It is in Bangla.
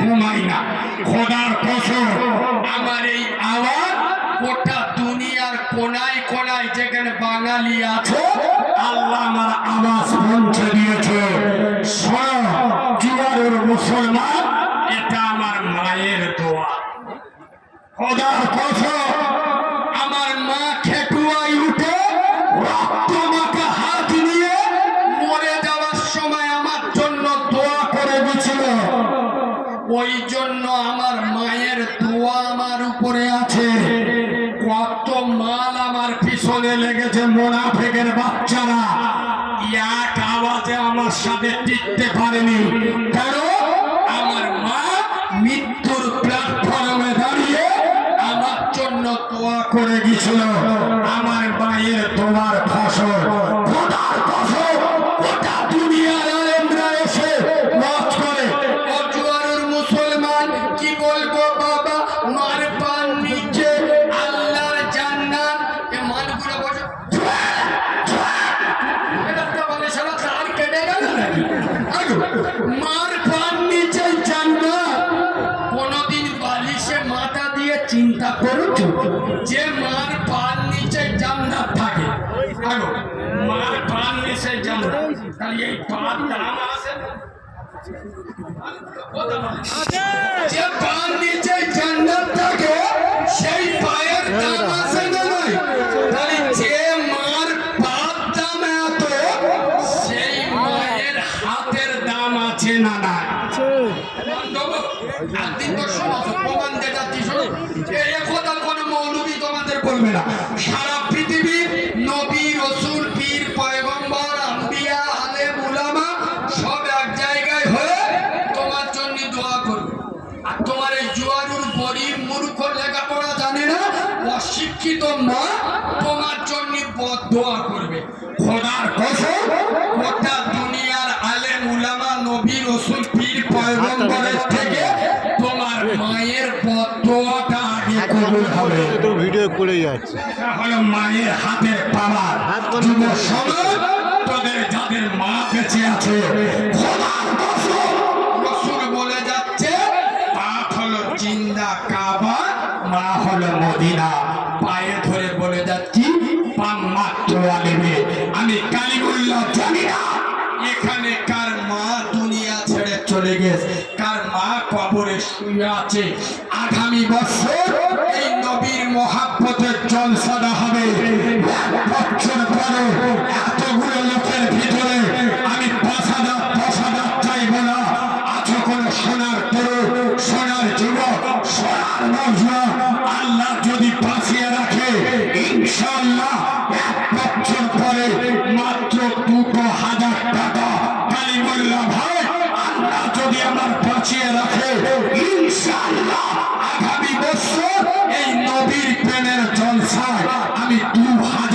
ঘুমাই না। খোদার কসম আমার এই আওয়াজ গোটা দুনিয়ার কোনায় কোনায় যেখানে বাঙালি আছে আল্লাহ আমার আওয়াজ পৌঁছে দিয়েছে। শোনো জুয়ারের মুসলমান, এটা আমার মায়ের দোয়া। খোদার কসম আমার মা খেটুয়ায় উঠে রক্ত মাখা হাত নিয়ে মরে যাওয়ার সময় আমার জন্য দোয়া করে দিয়েছিল। ওই জন্য আমার মায়ের দোয়া আমার উপরে আছে। কত মাল আমার পিছনে লেগেছে মুনাফিকের বাচ্চারা, এক আওয়াজে আমার সাথে টিকতে পারেনি। কারণ আমার মা মৃত্যুর প্ল্যাটফর্মে দাঁড়িয়ে আমার জন্য দোয়া করে গেছিল। আমার মায়ের দোয়ার ফসল খোদার কসম গোটা দুনিয়ার আলেমরা এসে ওয়াজ করে। ও জুয়ারের মুসলমান, কি বলবো বাবা, মার পান নিচে আল্লাহর জান্নাত। এ মানগুলো বসে এটা বলে সারা তার কেটে গেল নাকি? মার পান নিচে জান্নাত। কোনদিন বালিশে মাথা দিয়ে চিন্তা করছো যে মার পান নিচে জান্নাত থাকে? মার পান নিচে জান্নাত, তাহলে এই পান দাম আছে? যে পান নিচে জান্নাত থাকে সেই পায়ের দাম আছে না নাই? তাহলে যে মার পার দাম এত, সেই মায়ের হাতের দাম আছে না নাই? একদিন তো সমাজ প্রমাণ দেখাচ্ছি। এই কথা কোনো মৌলবী তোমাদের বলবে না। সারা পৃথিবীর নবী, রসুল, পীর, পয়গম্বর, আম্বিয়া, আলেম, উলামা সব এক জায়গায় হয়ে তোমার জন্য দোয়া করবে। আর তোমার এই জুয়ারুর গরিব মূর্খ লেখাপড়া জানে না অশিক্ষিত মা তোমার জন্য দোয়া করবে। খোদার কসম গোটা দুনিয়ার আলেম, উলামা, নবী, রসুল, পীর, পয়গম্বরের থেকে তোমার মায়ের দোয়াটা আগে কবুল হবে। তো ভিডিও করে যাচ্ছে, এটা হলো মায়ের হাতের পাওয়ার। যুব সমাজ, তোদের যাদের মা বেঁচে আছে, খোদার কসম রসুল বলে যাচ্ছে বাপ হলো জিন্দা কাবা, মা হলো মদিনা। পায়ে ধরে বলে যাচ্ছি পাম মাত্র আলেমে। আমি কালিমুল্লাহ জানি না এখানে কার মা দুনিয়া ছেড়ে চলে গেছে, কার মা কবরে শুয়ে আছে। আগামী বছর এই নবীর মহাব্বতের জলসাটা হবে। বছর পরে এতগুলো লোকের ভিতরে আমি ৫,০০০ চাইব না। আজ কোন সোনার তরুণ, সোনার যুবক, সোনার নওজোয়ান আল্লাহ যদি বাঁচিয়ে রাখে, ইনশাআল্লাহ ১ বছর পরে মাত্র ২,০০০ টাকা কালিমুল্লাহ ভাই আল্লাহ যদি আমার বাঁচিয়ে রাখে, ইনশাআল্লাহ আগামী বছর এই নবীর প্রেমের জলসায় আমি ২,০০০